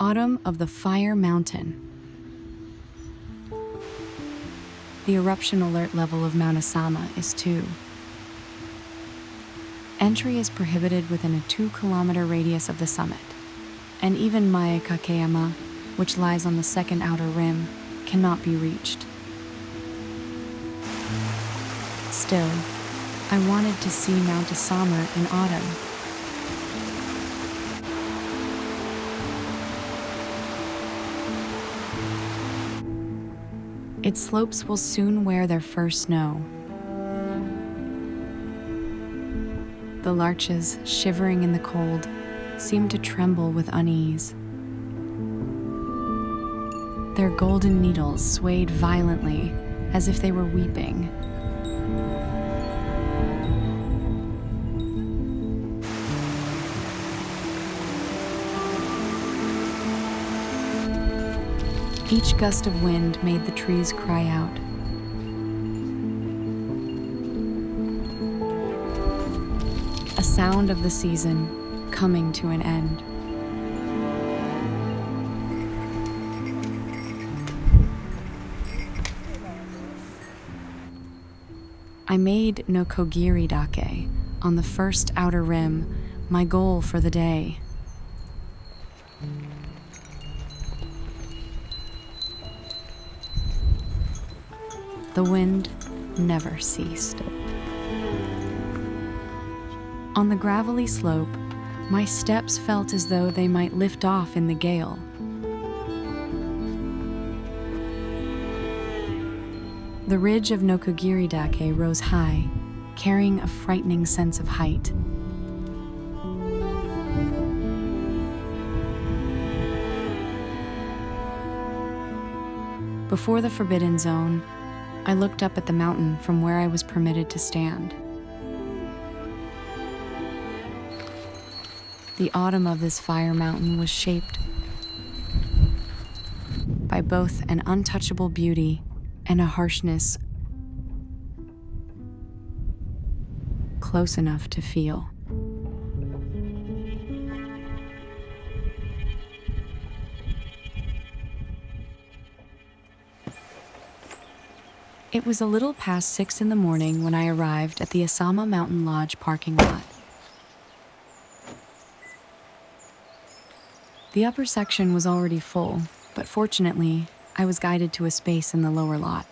Autumn of the Fire Mountain. The eruption alert level of Mount Assama is 2. Entry is prohibited within a 2-kilometer radius of the summit, and even前掛山, which lies on the second outer rim, cannot be reached. Still, I wanted to see Mount Assama in autumn. Its slopes will soon wear their first snow. The larches, shivering in the cold, seem to tremble with unease. Their golden needles swayed violently, as if they were weeping. Each gust of wind made the trees cry out. A sound of the season coming to an end. I made no Kogiri-dake on the first outer rim, my goal for the day. The wind never ceased. On the gravelly slope, my steps felt as though they might lift off in the gale. The ridge of Nokogiri-dake rose high, carrying a frightening sense of height. Before the forbidden zone, I looked up at the mountain from where I was permitted to stand. The autumn of this fire mountain was shaped by both an untouchable beauty and a harshness close enough to feel. It was a little past 6 in the morning when I arrived at the Assama Mountain Lodge parking lot. The upper section was already full, but fortunately, I was guided to a space in the lower lot.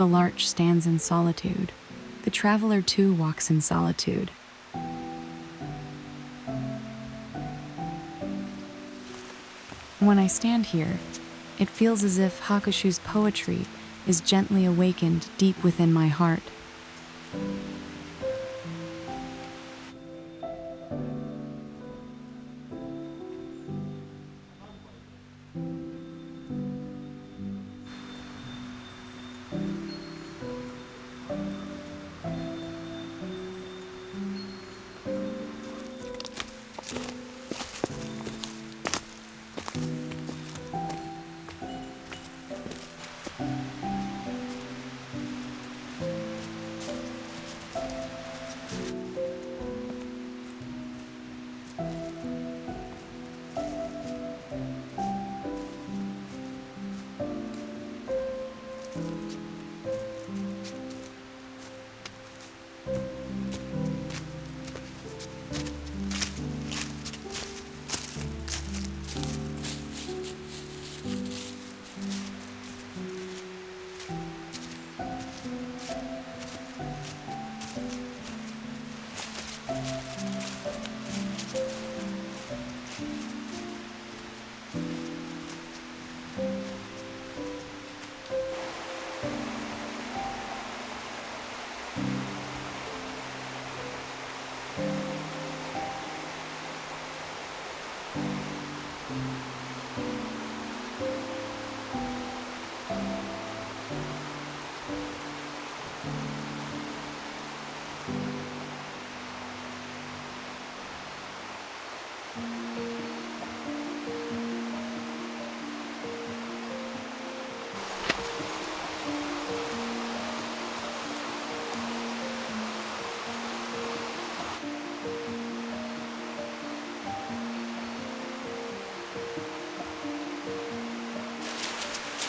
The larch stands in solitude. The traveler too walks in solitude. When I stand here, it feels as if Hakushu's poetry is gently awakened deep within my heart.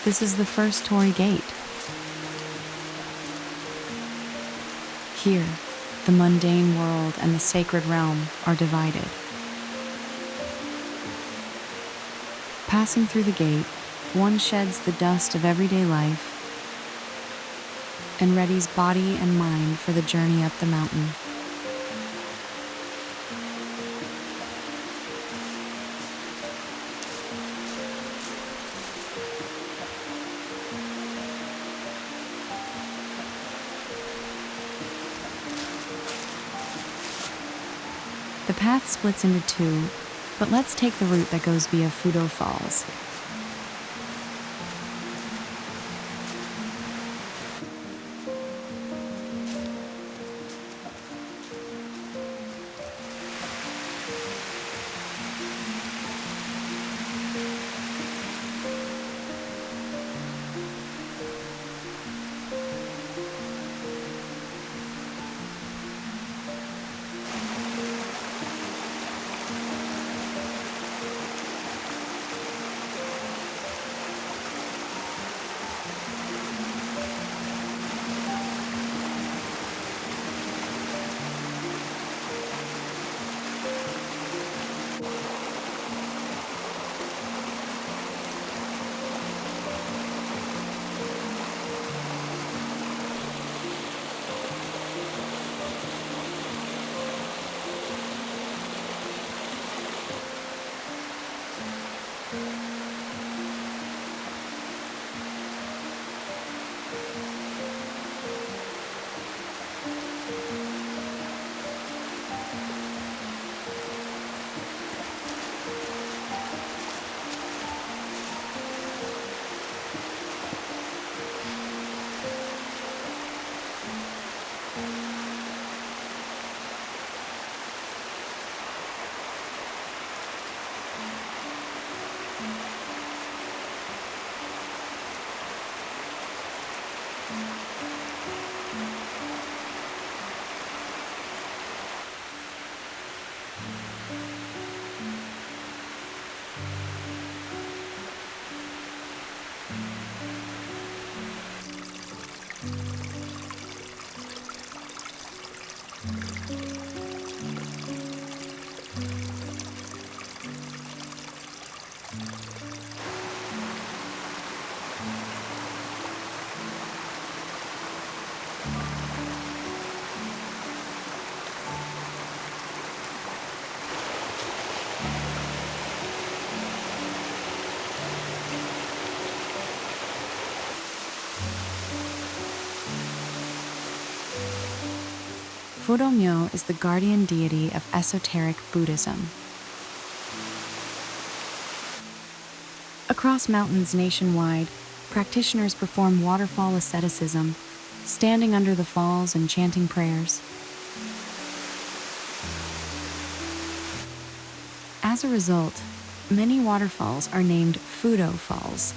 This is the first Torii Gate. Here, the mundane world and the sacred realm are divided. Passing through the gate, one sheds the dust of everyday life and readies body and mind for the journey up the mountain. The path splits into two, but let's take the route that goes via Fudo Falls. Fudomyo is the guardian deity of esoteric Buddhism. Across mountains nationwide, practitioners perform waterfall asceticism, standing under the falls and chanting prayers. As a result, many waterfalls are named Fudo Falls.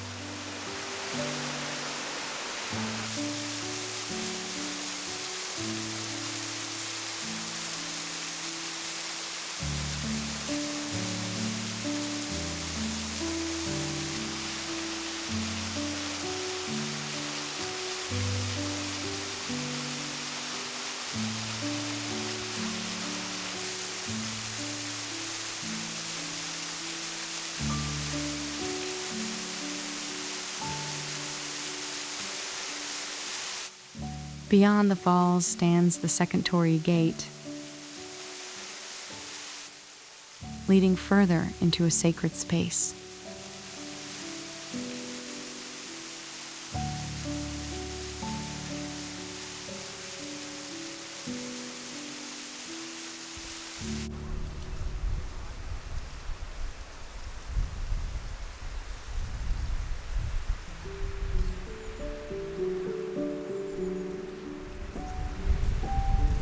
Beyond the falls stands the second torii gate, leading further into a sacred space.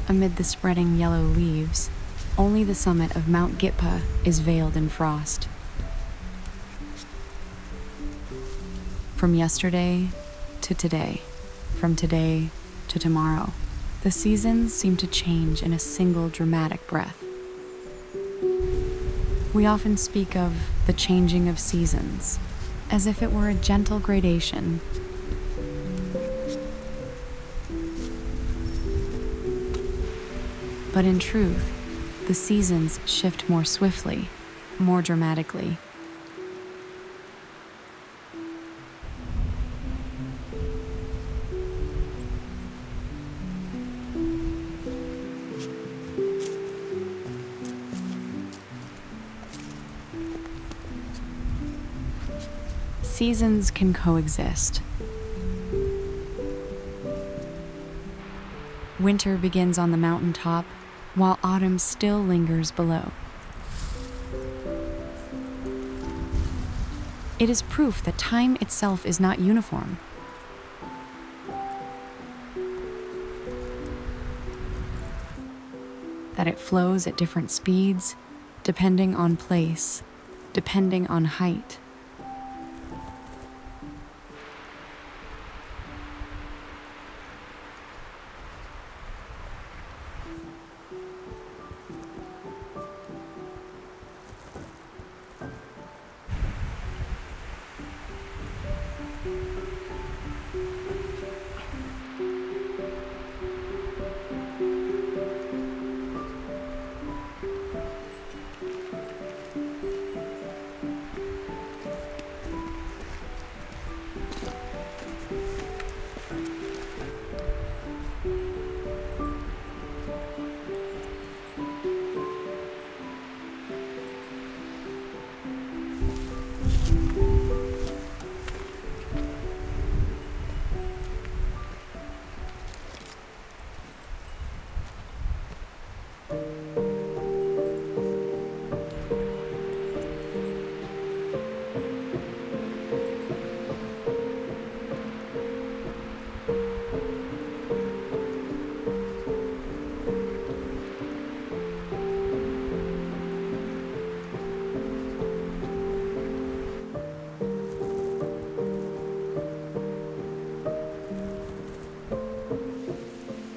Amid the spreading yellow leaves, only the summit of Mount Gitpa is veiled in frost. From yesterday to today, from today to tomorrow, the seasons seem to change in a single dramatic breath. We often speak of the changing of seasons, as if it were a gentle gradation. But in truth, the seasons shift more swiftly, more dramatically. Seasons can coexist. Winter begins on the mountaintop, while autumn still lingers below. It is proof that time itself is not uniform. That it flows at different speeds, depending on place, depending on height.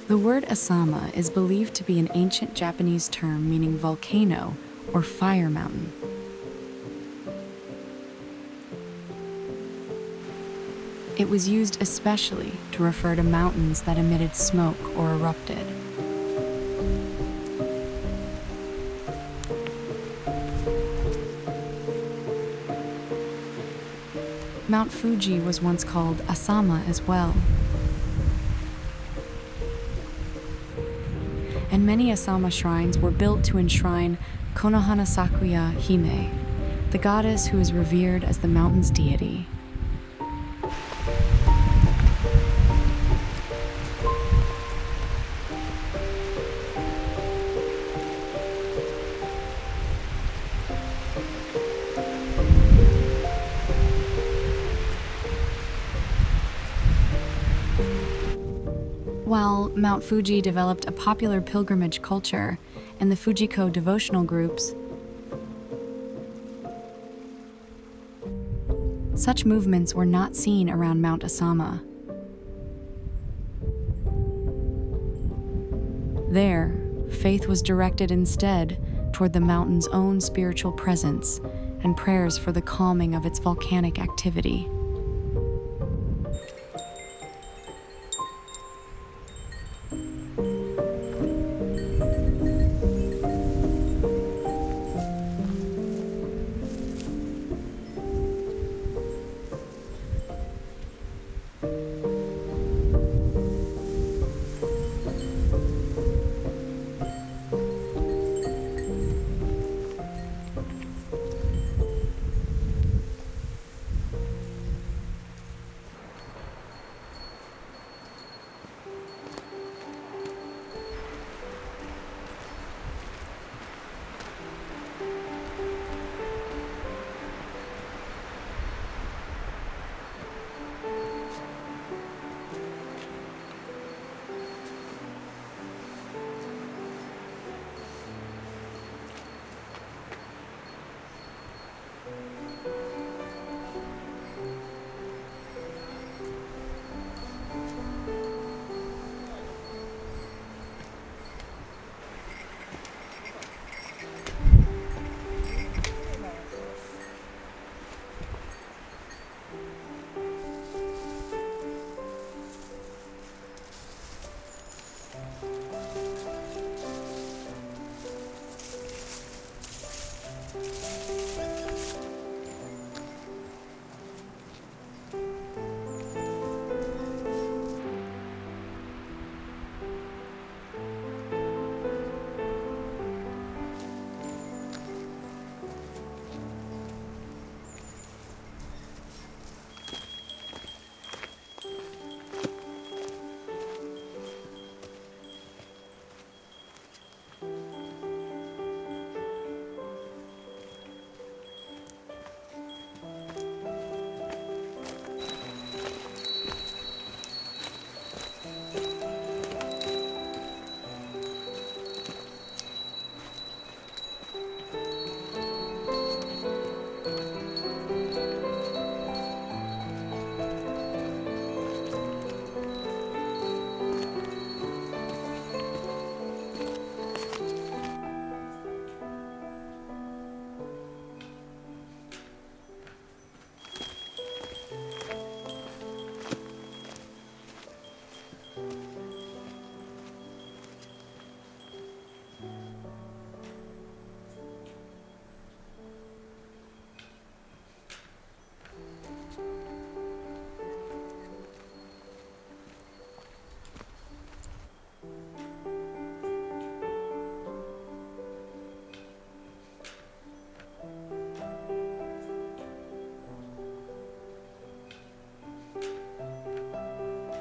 The word Asama is believed to be an ancient Japanese term meaning volcano or fire mountain. It was used especially to refer to mountains that emitted smoke or erupted. Mount Fuji was once called Asama as well. And many Asama shrines were built to enshrine Konohana Sakuya Hime, the goddess who is revered as the mountain's deity. Mount Fuji developed a popular pilgrimage culture, and the Fujiko devotional groups. Such movements were not seen around Mount Asama. There, faith was directed instead toward the mountain's own spiritual presence and prayers for the calming of its volcanic activity.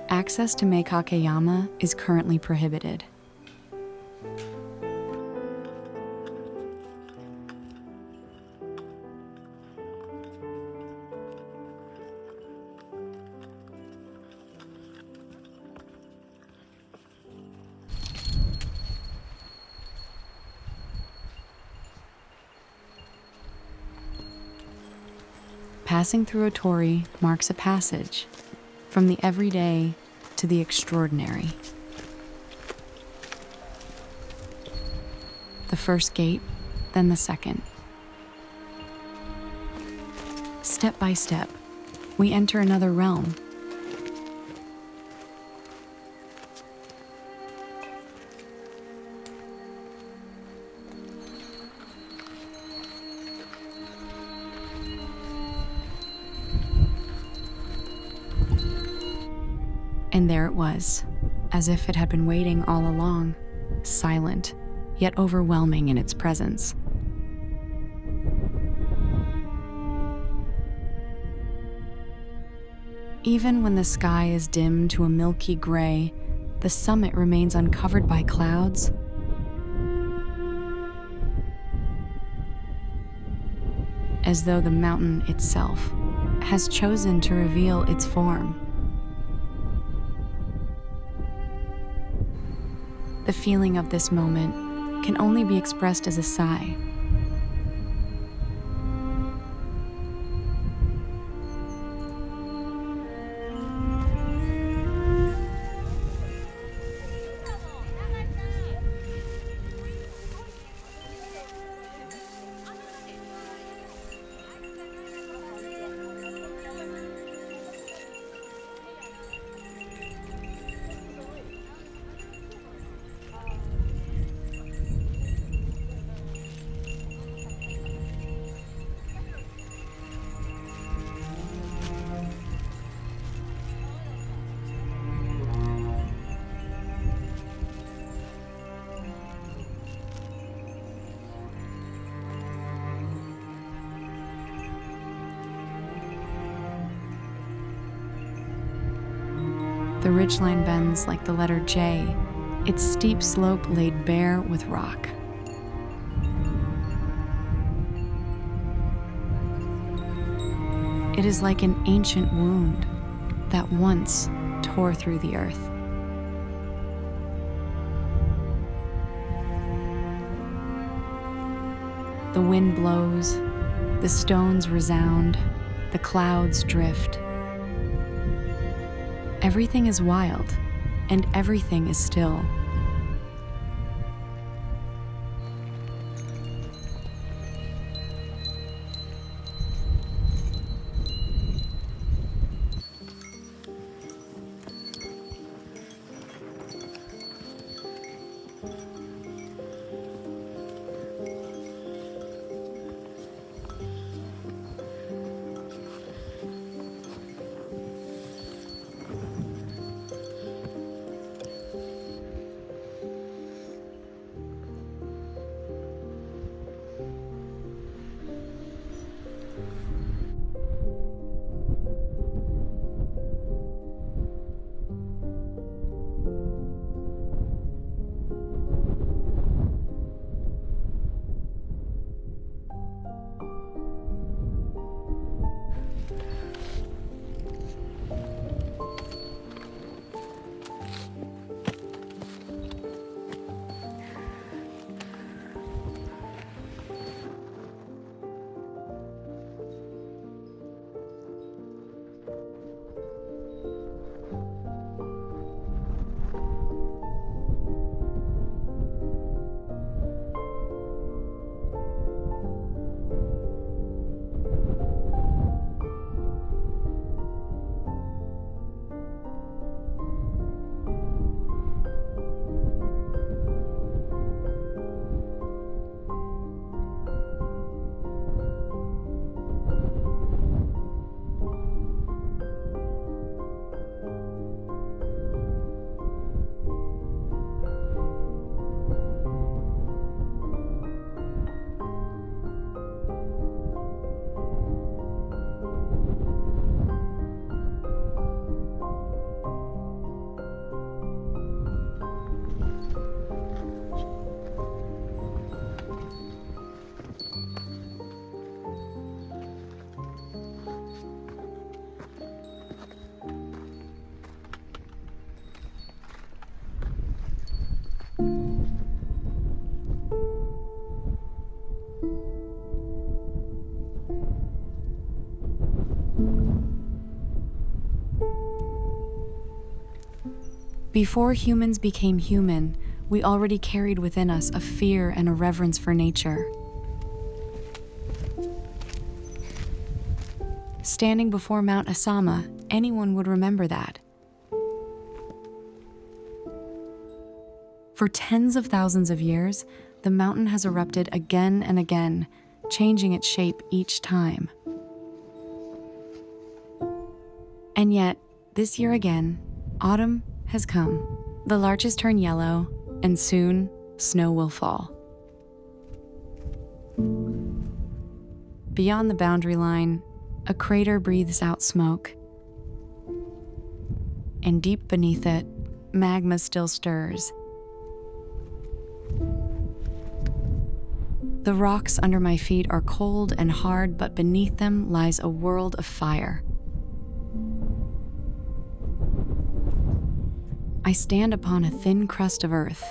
Access to Meikakeyama is currently prohibited. Passing through a torii marks a passage from the everyday to the extraordinary. The first gate, then the second. Step by step, we enter another realm. And there it was, as if it had been waiting all along, silent, yet overwhelming in its presence. Even when the sky is dimmed to a milky gray, the summit remains uncovered by clouds. As though the mountain itself has chosen to reveal its form. The feeling of this moment can only be expressed as a sigh. The ridgeline bends like the letter J, its steep slope laid bare with rock. It is like an ancient wound that once tore through the earth. The wind blows, the stones resound, the clouds drift. Everything is wild, and everything is still. Before humans became human, we already carried within us a fear and a reverence for nature. Standing before Mount Asama, anyone would remember that. For tens of thousands of years, the mountain has erupted again and again, changing its shape each time. And yet, this year again, autumn has come. The larches turn yellow, and soon, snow will fall. Beyond the boundary line, a crater breathes out smoke. And deep beneath it, magma still stirs. The rocks under my feet are cold and hard, but beneath them lies a world of fire. I stand upon a thin crust of earth,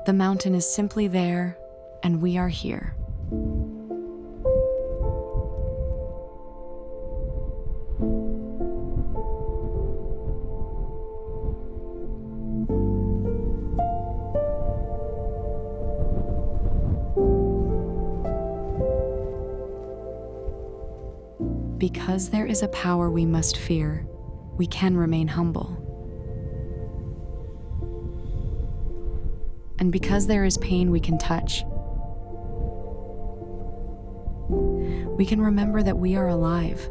The mountain is simply there, and we are here. Because there is a power we must fear, we can remain humble. And because there is pain we can touch, we can remember that we are alive.